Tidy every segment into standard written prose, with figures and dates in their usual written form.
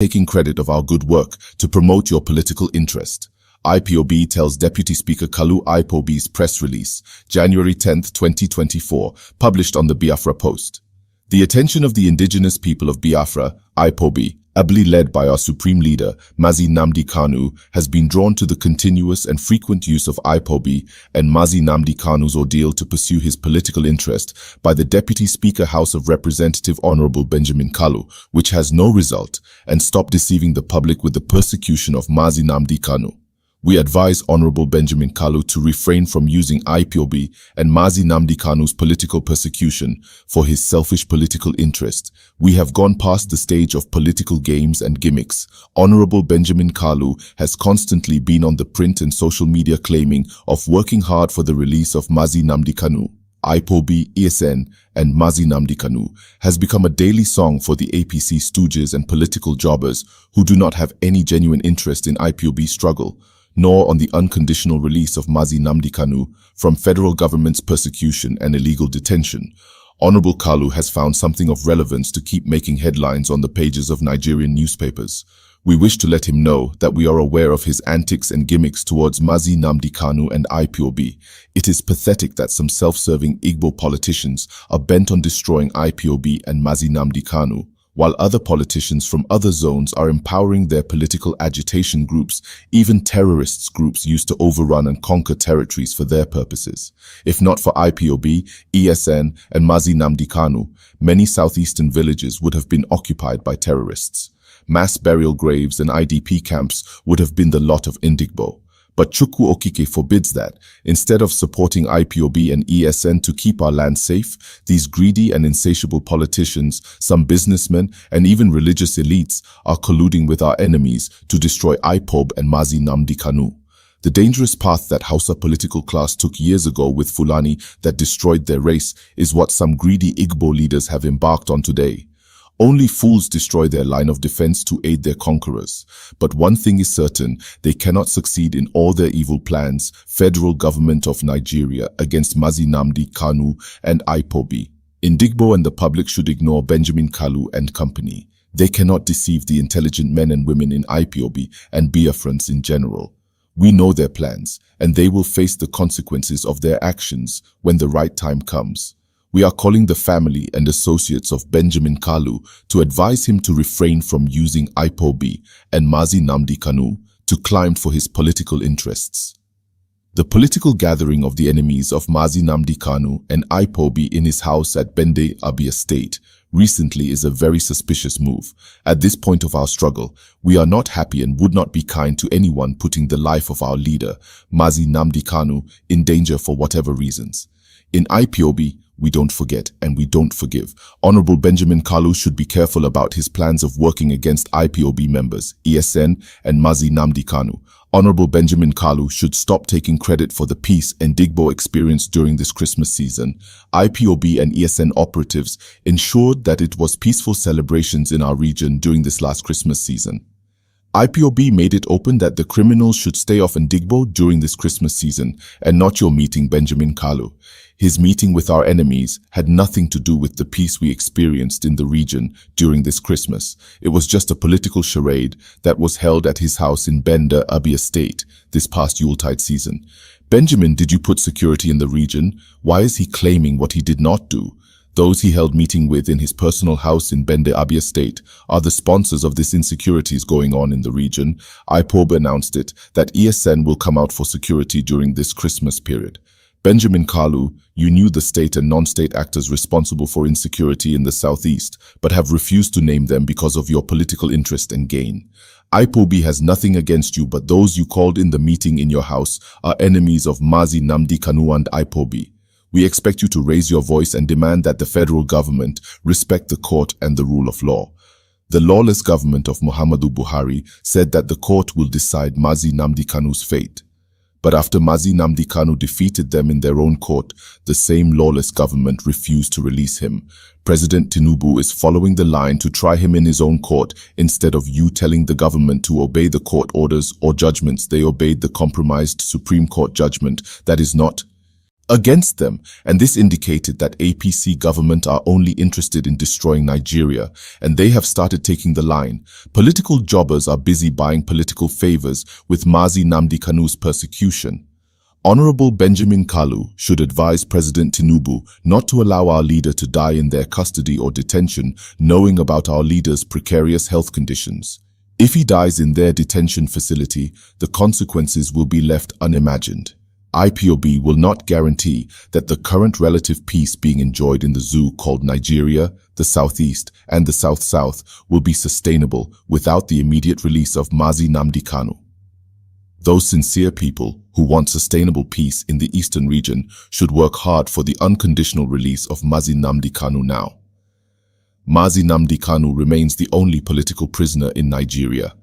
taking credit of our good work to promote your political interest. IPOB tells Deputy Speaker Kalu Ipob's press release, January 10, 2024, published on the Biafra Post. The attention of the indigenous people of Biafra, Ipob, ably led by our supreme leader, Mazi Nnamdi Kanu, has been drawn to the continuous and frequent use of Ipob and Mazi Nnamdi Kanu's ordeal to pursue his political interest by the Deputy Speaker House of Representative Honorable Benjamin Kalu, which has no result, and stop deceiving the public with the persecution of Mazi Nnamdi Kanu. We advise Honorable Benjamin Kalu to refrain from using Ipob and Mazi Nnamdi Kanu's political persecution for his selfish political interest. We have gone past the stage of political games and gimmicks. Honorable Benjamin Kalu has constantly been on the print and social media claiming of working hard for the release of Mazi Nnamdi Kanu. Ipob, ESN, and Mazi Nnamdi Kanu has become a daily song for the APC stooges and political jobbers who do not have any genuine interest in Ipob's struggle, nor on the unconditional release of Mazi Nnamdi Kanu from federal government's persecution and illegal detention. Honorable Kalu has found something of relevance to keep making headlines on the pages of Nigerian newspapers. We wish to let him know that we are aware of his antics and gimmicks towards Mazi Nnamdi Kanu and Ipob. It is pathetic that some self-serving Igbo politicians are bent on destroying Ipob and Mazi Nnamdi Kanu, while other politicians from other zones are empowering their political agitation groups, even terrorists groups used to overrun and conquer territories for their purposes. If not for Ipob, ESN, and Mazi Nnamdi Kanu, many southeastern villages would have been occupied by terrorists. Mass burial graves and IDP camps would have been the lot of Indigbo. But Chukwu Okike forbids that. Instead of supporting Ipob and ESN to keep our land safe, these greedy and insatiable politicians, some businessmen, and even religious elites are colluding with our enemies to destroy Ipob and Mazi Nnamdi Kanu. The dangerous path that Hausa political class took years ago with Fulani that destroyed their race is what some greedy Igbo leaders have embarked on today. Only fools destroy their line of defense to aid their conquerors. But one thing is certain, they cannot succeed in all their evil plans, Federal Government of Nigeria, against Mazi Nnamdi Kanu and Ipob. Indigbo and the public should ignore Benjamin Kalu and company. They cannot deceive the intelligent men and women in Ipob and Biafrans in general. We know their plans, and they will face the consequences of their actions when the right time comes. We are calling the family and associates of Benjamin Kalu to advise him to refrain from using Ipob and Mazi Nnamdi Kanu to climb for his political interests. The political gathering of the enemies of Mazi Nnamdi Kanu and Ipob in his house at Bende, Abia State, recently is a very suspicious move. At this point of our struggle, we are not happy and would not be kind to anyone putting the life of our leader, Mazi Nnamdi Kanu, in danger for whatever reasons. In Ipob, we don't forget and we don't forgive. Honorable Benjamin Kalu should be careful about his plans of working against Ipob members, ESN, and Mazi Nnamdi Kanu. Honorable Benjamin Kalu should stop taking credit for the peace and Indigbo experienced during this Christmas season. Ipob and ESN operatives ensured that it was peaceful celebrations in our region during this last Christmas season. Ipob made it open that the criminals should stay off Indigbo during this Christmas season and not your meeting, Benjamin Kalu. His meeting with our enemies had nothing to do with the peace we experienced in the region during this Christmas. It was just a political charade that was held at his house in Bende, Abia State, this past Yuletide season. Benjamin, did you put security in the region? Why is he claiming what he did not do? Those he held meeting with in his personal house in Bende, Abia State, are the sponsors of this insecurities going on in the region. Ipob announced it, that ESN will come out for security during this Christmas period. Benjamin Kalu, you knew the state and non-state actors responsible for insecurity in the southeast, but have refused to name them because of your political interest and gain. Ipob has nothing against you, but those you called in the meeting in your house are enemies of Mazi Nnamdi Kanu and Ipob. We expect you to raise your voice and demand that the federal government respect the court and the rule of law. The lawless government of Muhammadu Buhari said that the court will decide Mazi Nnamdi Kanu's fate. But after Mazi Nnamdi Kanu defeated them in their own court, the same lawless government refused to release him. President Tinubu is following the line to try him in his own court instead of you telling the government to obey the court orders or judgments. They obeyed the compromised Supreme Court judgment that is not against them, and this indicated that APC government are only interested in destroying Nigeria, and they have started taking the line. Political jobbers are busy buying political favors with Mazi Nnamdi Kanu's persecution. Honorable Benjamin Kalu should advise President Tinubu not to allow our leader to die in their custody or detention, knowing about our leader's precarious health conditions. If he dies in their detention facility, the consequences will be left unimagined. IPOB will not guarantee that the current relative peace being enjoyed in the zoo called Nigeria, the Southeast, and the South-South will be sustainable without the immediate release of Mazi Nnamdi Kanu. Those sincere people who want sustainable peace in the eastern region should work hard for the unconditional release of Mazi Nnamdi Kanu now. Mazi Nnamdi Kanu remains the only political prisoner in Nigeria.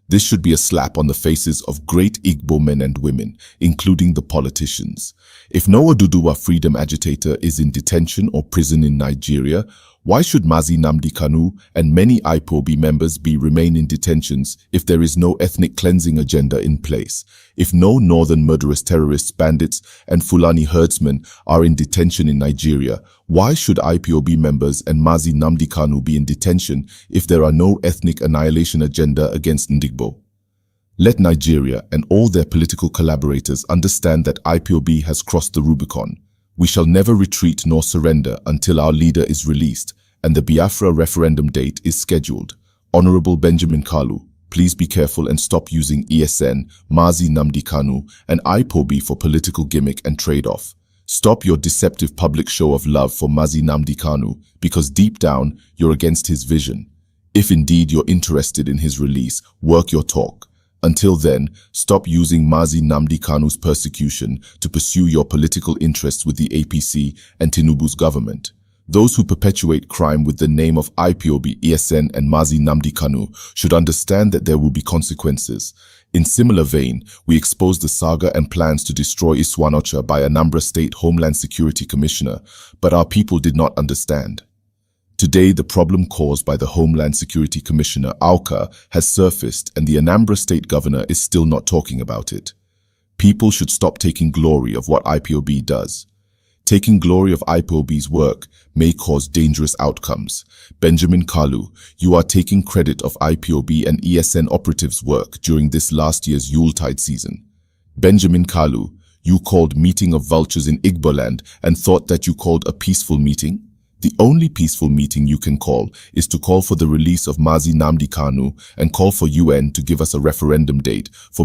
This should be a slap on the faces of great Igbo men and women, including the politicians. If no Oduduwa freedom agitator is in detention or prison in Nigeria, why should Mazi Nnamdi Kanu and many Ipob members remain in detentions if there is no ethnic cleansing agenda in place? If no northern murderous terrorists, bandits, and Fulani herdsmen are in detention in Nigeria, why should Ipob members and Mazi Nnamdi Kanu be in detention if there are no ethnic annihilation agenda against Ndigbo? Let Nigeria and all their political collaborators understand that Ipob has crossed the Rubicon. We shall never retreat nor surrender until our leader is released and the Biafra referendum date is scheduled. Honorable Benjamin Kalu, please be careful and stop using ESN, Mazi Nnamdi Kanu, and Ipob for political gimmick and trade-off. Stop your deceptive public show of love for Mazi Nnamdi Kanu, because deep down, you're against his vision. If indeed you're interested in his release, work your talk. Until then, stop using Mazi Nnamdi Kanu's persecution to pursue your political interests with the APC and Tinubu's government. Those who perpetuate crime with the name of IPOB, ESN, and Mazi Nnamdi Kanu should understand that there will be consequences. In similar vein, we exposed the saga and plans to destroy Iswanocha by Anambra State Homeland Security Commissioner, but our people did not understand. Today, the problem caused by the Homeland Security Commissioner, Auka, has surfaced and the Anambra State Governor is still not talking about it. People should stop taking glory of what IPOB does. Taking glory of IPOB's work may cause dangerous outcomes. Benjamin Kalu, you are taking credit of IPOB and ESN operatives' work during this last year's Yuletide season. Benjamin Kalu, you called meeting of vultures in Igboland and thought that you called a peaceful meeting? The only peaceful meeting you can call is to call for the release of Mazi Nnamdi Kanu and call for UN to give us a referendum date for